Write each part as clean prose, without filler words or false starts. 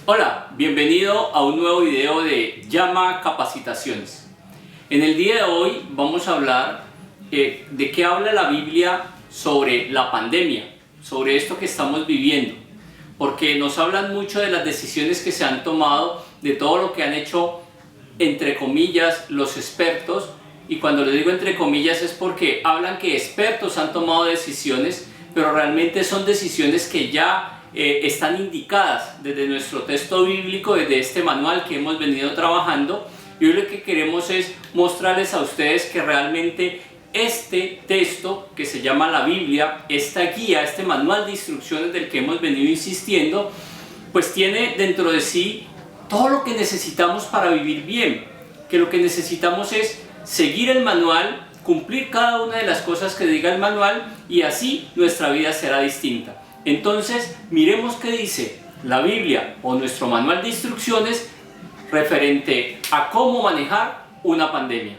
Hola, bienvenido a un nuevo video de Llama Capacitaciones. En el día de hoy vamos a hablar de qué habla la Biblia sobre la pandemia, sobre esto que estamos viviendo, porque nos hablan mucho de las decisiones que se han tomado, de todo lo que han hecho, entre comillas, los expertos, y cuando les digo entre comillas es porque hablan que expertos han tomado decisiones, pero realmente son decisiones que ya están indicadas desde nuestro texto bíblico, desde este manual que hemos venido trabajando, y hoy lo que queremos es mostrarles a ustedes que realmente este texto que se llama la Biblia, esta guía, este manual de instrucciones del que hemos venido insistiendo, pues tiene dentro de sí todo lo que necesitamos para vivir bien, que lo que necesitamos es seguir el manual, cumplir cada una de las cosas que diga el manual, y así nuestra vida será distinta. Entonces, miremos qué dice la Biblia o nuestro manual de instrucciones referente a cómo manejar una pandemia.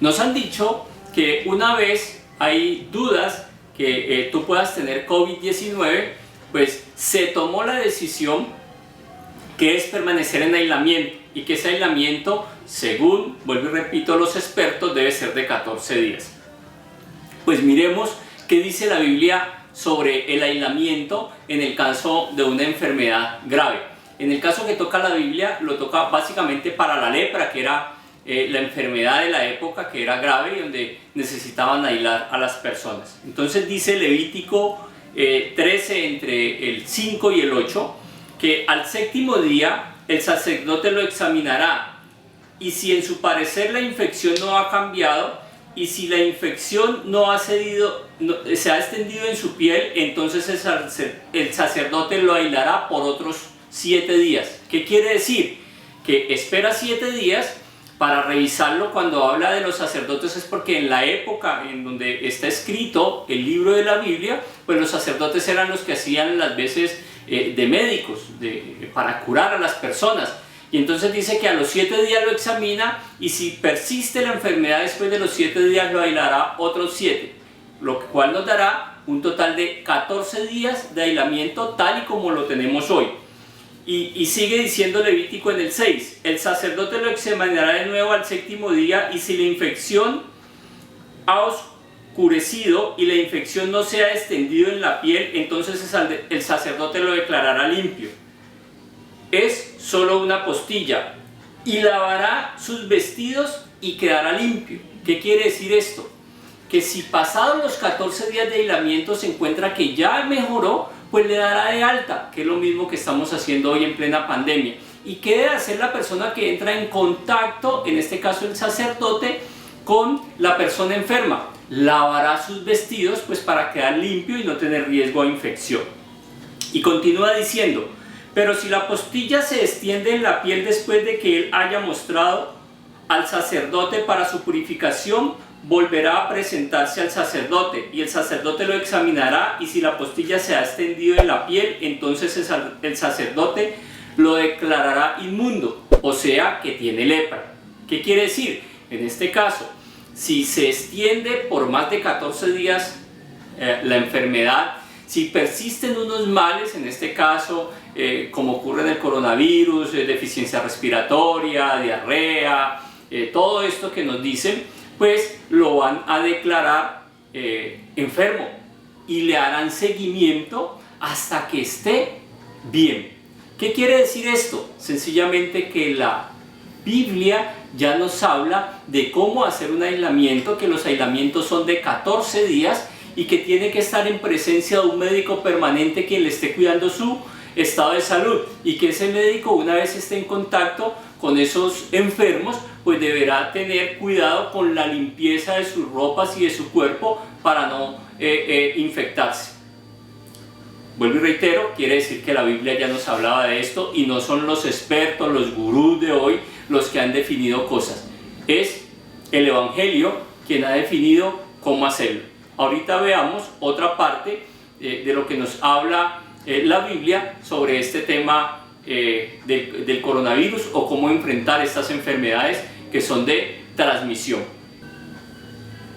Nos han dicho que una vez hay dudas que tú puedas tener COVID-19, pues se tomó la decisión que es permanecer en aislamiento, y que ese aislamiento, según, vuelvo y repito, los expertos, debe ser de 14 días. Pues miremos qué dice la Biblia sobre el aislamiento en el caso de una enfermedad grave. En el caso que toca la Biblia, lo toca básicamente para la lepra, que era la enfermedad de la época, que era grave y donde necesitaban aislar a las personas. Entonces dice Levítico 13, entre el 5 y el 8, que al séptimo día el sacerdote lo examinará, y si en su parecer la infección no ha cambiado, y si la infección se ha extendido en su piel, entonces el sacerdote lo aislará por otros 7 días. ¿Qué quiere decir? Que espera 7 días para revisarlo. Cuando habla de los sacerdotes es porque en la época en donde está escrito el libro de la Biblia, pues los sacerdotes eran los que hacían las veces de médicos para curar a las personas. Y entonces dice que a los 7 días lo examina, y si persiste la enfermedad después de los 7 días lo aislará otros 7, lo cual nos dará un total de 14 días de aislamiento tal y como lo tenemos hoy. Y sigue diciendo Levítico en el 6, el sacerdote lo examinará de nuevo al séptimo día, y si la infección ha oscurecido y la infección no se ha extendido en la piel, entonces el sacerdote lo declarará limpio. Es solo una postilla, y lavará sus vestidos y quedará limpio. ¿Qué quiere decir esto? Que si pasados los 14 días de aislamiento se encuentra que ya mejoró, pues le dará de alta, que es lo mismo que estamos haciendo hoy en plena pandemia. ¿Y qué debe hacer la persona que entra en contacto, en este caso el sacerdote, con la persona enferma? Lavará sus vestidos, pues para quedar limpio y no tener riesgo a infección. Y continúa diciendo, pero si la postilla se extiende en la piel después de que él haya mostrado al sacerdote para su purificación, volverá a presentarse al sacerdote, y el sacerdote lo examinará, y si la postilla se ha extendido en la piel, entonces el sacerdote lo declarará inmundo, o sea que tiene lepra. ¿Qué quiere decir? En este caso, si se extiende por más de 14 días la enfermedad, si persisten unos males, en este caso como ocurre en el coronavirus, deficiencia respiratoria, diarrea, todo esto que nos dicen, pues lo van a declarar enfermo, y le harán seguimiento hasta que esté bien. ¿Qué quiere decir esto? Sencillamente que la Biblia ya nos habla de cómo hacer un aislamiento, que los aislamientos son de 14 días, y que tiene que estar en presencia de un médico permanente quien le esté cuidando su estado de salud, y que ese médico, una vez esté en contacto con esos enfermos, pues deberá tener cuidado con la limpieza de sus ropas y de su cuerpo para no infectarse. Vuelvo y reitero, quiere decir que la Biblia ya nos hablaba de esto, y no son los expertos, los gurús de hoy los que han definido cosas. Es el Evangelio quien ha definido cómo hacerlo. Ahorita veamos otra parte de lo que nos habla la Biblia sobre este tema del coronavirus, o cómo enfrentar estas enfermedades que son de transmisión.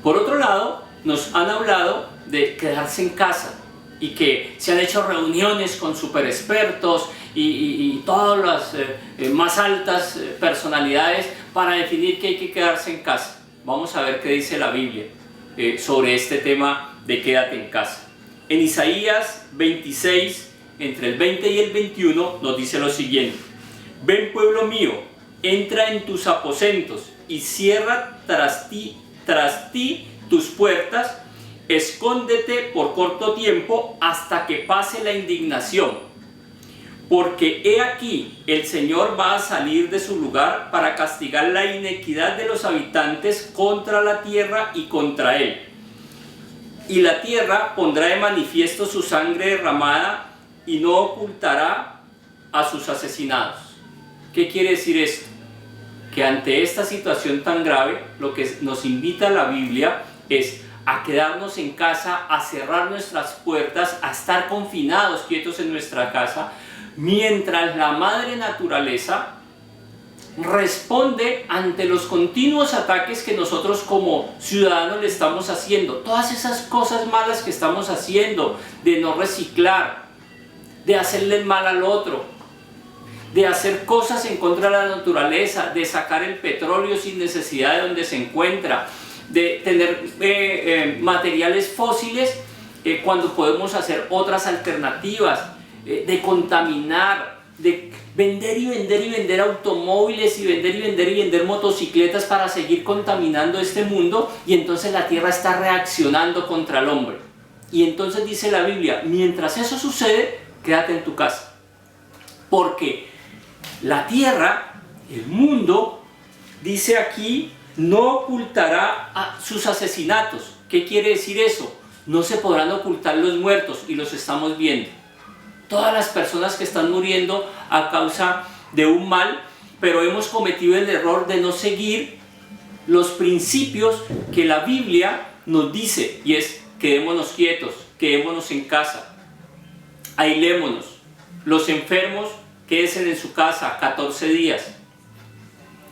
Por otro lado, nos han hablado de quedarse en casa, y que se han hecho reuniones con super expertos y todas las más altas personalidades para definir que hay que quedarse en casa. Vamos a ver qué dice la Biblia sobre este tema de quédate en casa. En Isaías 26, entre el 20 y el 21, nos dice lo siguiente: ven, pueblo mío, entra en tus aposentos y cierra tras ti tus puertas, escóndete por corto tiempo hasta que pase la indignación. Porque he aquí, el Señor va a salir de su lugar para castigar la inequidad de los habitantes contra la tierra y contra él. Y la tierra pondrá de manifiesto su sangre derramada y no ocultará a sus asesinados. ¿Qué quiere decir esto? Que ante esta situación tan grave, lo que nos invita la Biblia es a quedarnos en casa, a cerrar nuestras puertas, a estar confinados, quietos en nuestra casa, mientras la madre naturaleza responde ante los continuos ataques que nosotros como ciudadanos le estamos haciendo. Todas esas cosas malas que estamos haciendo, de no reciclar, de hacerle mal al otro, de hacer cosas en contra de la naturaleza, de sacar el petróleo sin necesidad de donde se encuentra, de tener materiales fósiles cuando podemos hacer otras alternativas, de contaminar, de vender y vender y vender automóviles y vender motocicletas para seguir contaminando este mundo, y entonces la tierra está reaccionando contra el hombre. Y entonces dice la Biblia, mientras eso sucede, quédate en tu casa, porque la tierra, el mundo, dice aquí, no ocultará a sus asesinatos. ¿Qué quiere decir eso? No se podrán ocultar los muertos, y los estamos viendo. Todas las personas que están muriendo a causa de un mal, pero hemos cometido el error de no seguir los principios que la Biblia nos dice, y es: quedémonos quietos, quedémonos en casa, aislémonos. Los enfermos, quédense en su casa 14 días.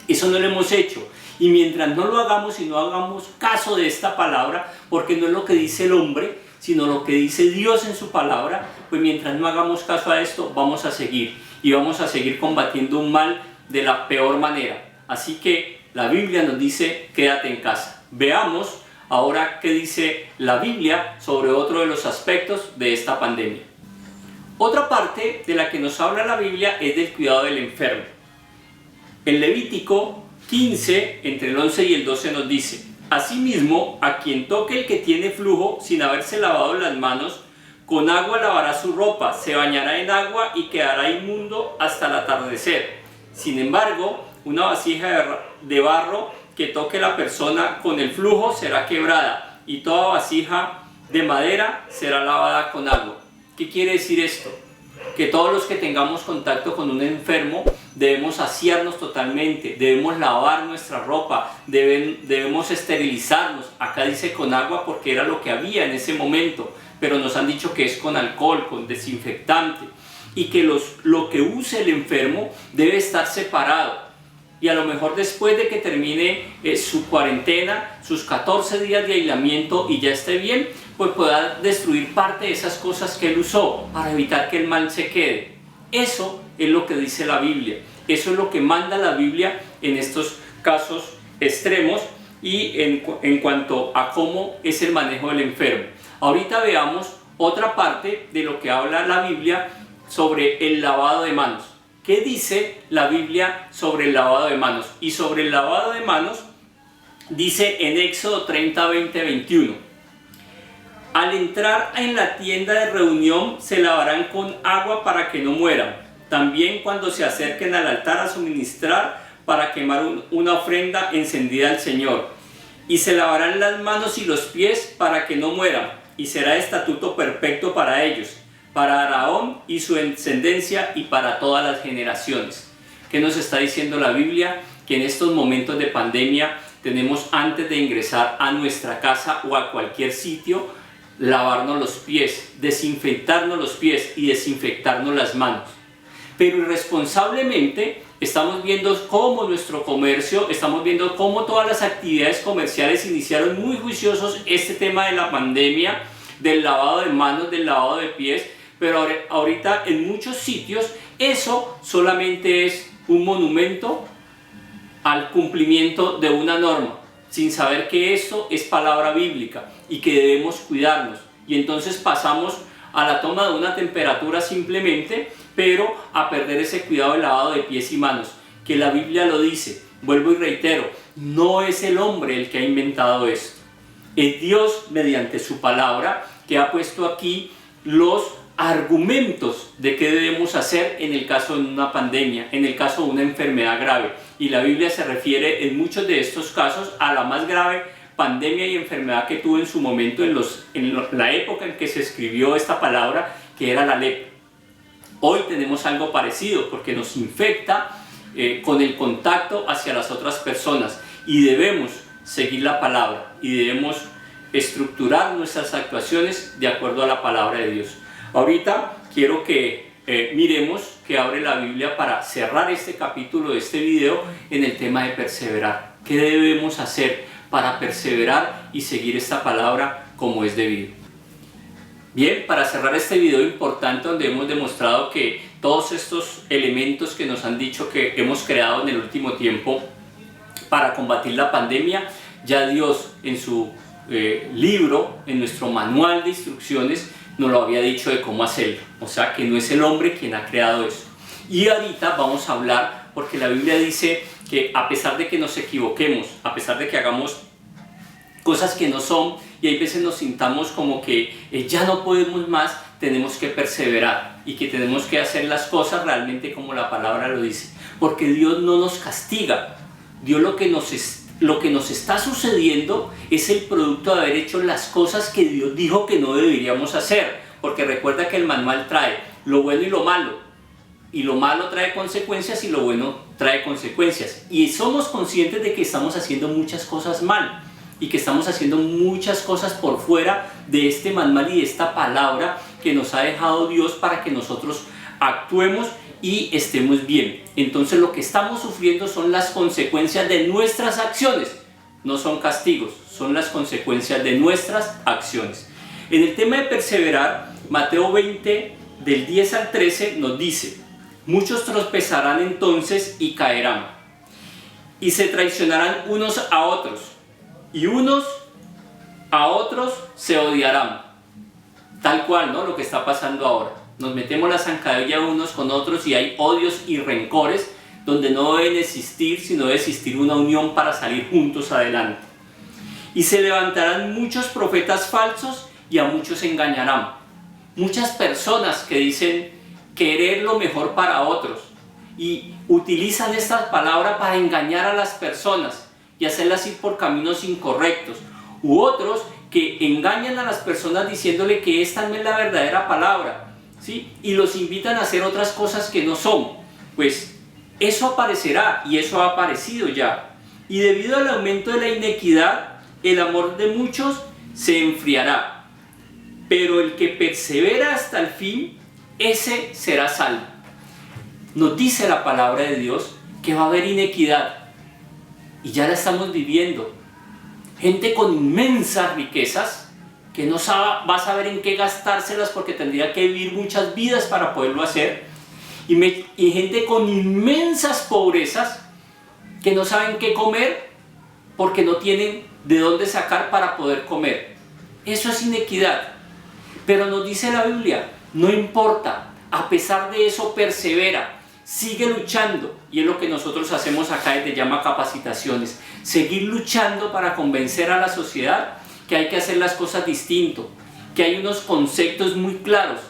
Eso no lo hemos hecho. Y mientras no lo hagamos y no hagamos caso de esta palabra, porque no es lo que dice el hombre, sino lo que dice Dios en su palabra, pues mientras no hagamos caso a esto, vamos a seguir. Y vamos a seguir combatiendo un mal de la peor manera. Así que la Biblia nos dice, quédate en casa. Veamos ahora qué dice la Biblia sobre otro de los aspectos de esta pandemia. Otra parte de la que nos habla la Biblia es del cuidado del enfermo. En Levítico 15, entre el 11 y el 12 nos dice: asimismo, a quien toque el que tiene flujo sin haberse lavado las manos, con agua lavará su ropa, se bañará en agua y quedará inmundo hasta el atardecer. Sin embargo, una vasija de barro que toque la persona con el flujo será quebrada, y toda vasija de madera será lavada con agua. ¿Qué quiere decir esto? Que todos los que tengamos contacto con un enfermo debemos asearnos totalmente, debemos lavar nuestra ropa, debemos esterilizarnos. Acá dice con agua porque era lo que había en ese momento, pero nos han dicho que es con alcohol, con desinfectante, y que lo que use el enfermo debe estar separado. Y a lo mejor después de que termine su cuarentena, sus 14 días de aislamiento y ya esté bien, pues pueda destruir parte de esas cosas que él usó para evitar que el mal se quede. Eso es lo que dice la Biblia. Eso es lo que manda la Biblia en estos casos extremos y en cuanto a cómo es el manejo del enfermo. Ahorita veamos otra parte de lo que habla la Biblia sobre el lavado de manos. ¿Qué dice la Biblia sobre el lavado de manos? Y sobre el lavado de manos dice en Éxodo 30, 20, 21. Al entrar en la tienda de reunión se lavarán con agua para que no mueran. También cuando se acerquen al altar a suministrar para quemar una ofrenda encendida al Señor. Y se lavarán las manos y los pies para que no mueran. Y será estatuto perfecto para ellos, para Aarón y su descendencia y para todas las generaciones. ¿Qué nos está diciendo la Biblia? Que en estos momentos de pandemia tenemos, antes de ingresar a nuestra casa o a cualquier sitio, lavarnos los pies, desinfectarnos los pies y desinfectarnos las manos. Pero irresponsablemente estamos viendo cómo nuestro comercio, estamos viendo cómo todas las actividades comerciales iniciaron muy juiciosos este tema de la pandemia, del lavado de manos, del lavado de pies, pero ahorita en muchos sitios Eso solamente es un monumento al cumplimiento de una norma, sin saber que esto es palabra bíblica y que debemos cuidarnos. Y entonces pasamos a la toma de una temperatura simplemente, pero a perder ese cuidado del lavado de pies y manos, que la Biblia lo dice. Vuelvo y reitero, no es el hombre el que ha inventado esto. Es Dios mediante su palabra que ha puesto aquí los argumentos de qué debemos hacer en el caso de una pandemia, en el caso de una enfermedad grave. Y la Biblia se refiere en muchos de estos casos a la más grave pandemia y enfermedad que tuvo en su momento en la época en que se escribió esta palabra, que era la lepra. Hoy tenemos algo parecido porque nos infecta con el contacto hacia las otras personas, y debemos seguir la palabra y debemos estructurar nuestras actuaciones de acuerdo a la palabra de Dios. Ahorita quiero que miremos que abre la Biblia para cerrar este capítulo de este video en el tema de perseverar. ¿Qué debemos hacer para perseverar y seguir esta palabra como es debido? Bien, para cerrar este video importante donde hemos demostrado que todos estos elementos que nos han dicho que hemos creado en el último tiempo para combatir la pandemia, ya Dios en su libro, en nuestro manual de instrucciones, nos lo había dicho de cómo hacerlo. O sea que no es el hombre quien ha creado eso. Y ahorita vamos a hablar, porque la Biblia dice que a pesar de que nos equivoquemos, a pesar de que hagamos cosas que no son, y hay veces nos sintamos como que ya no podemos más, tenemos que perseverar y que tenemos que hacer las cosas realmente como la palabra lo dice, porque Dios no nos castiga. Dios lo que nos está sucediendo es el producto de haber hecho las cosas que Dios dijo que no deberíamos hacer, porque recuerda que el manual trae lo bueno y lo malo trae consecuencias y lo bueno trae consecuencias, y somos conscientes de que estamos haciendo muchas cosas mal y que estamos haciendo muchas cosas por fuera de este manual y de esta palabra que nos ha dejado Dios para que nosotros actuemos y estemos bien. Entonces lo que estamos sufriendo son las consecuencias de nuestras acciones, no son castigos, son las consecuencias de nuestras acciones. En el tema de perseverar, Mateo 20 del 10 al 13 nos dice: muchos tropezarán entonces y caerán, y se traicionarán unos a otros, y unos a otros se odiarán. Tal cual, ¿no? Lo que está pasando ahora. Nos metemos la zancadilla unos con otros y hay odios y rencores donde no deben existir, sino debe existir una unión para salir juntos adelante. Y se levantarán muchos profetas falsos y a muchos engañarán. Muchas personas que dicen querer lo mejor para otros y utilizan esta palabra para engañar a las personas y hacerlas ir por caminos incorrectos, u otros que engañan a las personas diciéndole que esta no es la verdadera palabra, ¿sí? Y los invitan a hacer otras cosas que no son. Pues eso aparecerá, y eso ha aparecido ya, y debido al aumento de la inequidad, el amor de muchos se enfriará, pero el que persevera hasta el fin, ese será salvo. Nos dice la palabra de Dios que va a haber inequidad, y ya la estamos viviendo. Gente con inmensas riquezas que no va a saber en qué gastárselas porque tendría que vivir muchas vidas para poderlo hacer, y gente con inmensas pobrezas que no saben qué comer porque no tienen de dónde sacar para poder comer. Eso es inequidad. Pero nos dice la Biblia, no importa, a pesar de eso persevera, sigue luchando, y es lo que nosotros hacemos acá desde Llama Capacitaciones, seguir luchando para convencer a la sociedad que hay que hacer las cosas distinto, que hay unos conceptos muy claros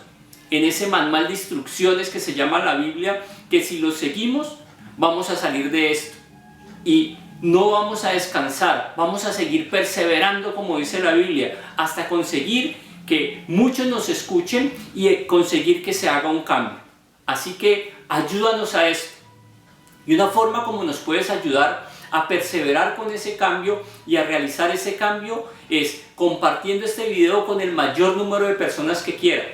en ese manual de instrucciones que se llama la Biblia, que si los seguimos vamos a salir de esto y no vamos a descansar, vamos a seguir perseverando como dice la Biblia, hasta conseguir que muchos nos escuchen y conseguir que se haga un cambio. Así que ayúdanos a esto, y una forma como nos puedes ayudar a perseverar con ese cambio y a realizar ese cambio es compartiendo este video con el mayor número de personas que quieran,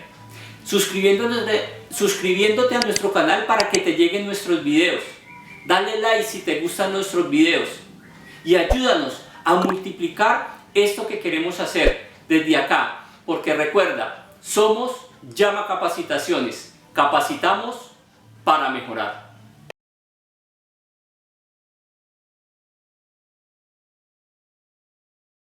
suscribiéndote a nuestro canal para que te lleguen nuestros videos, dale like si te gustan nuestros videos y ayúdanos a multiplicar esto que queremos hacer desde acá, porque recuerda, somos Llama Capacitaciones, capacitamos para mejorar.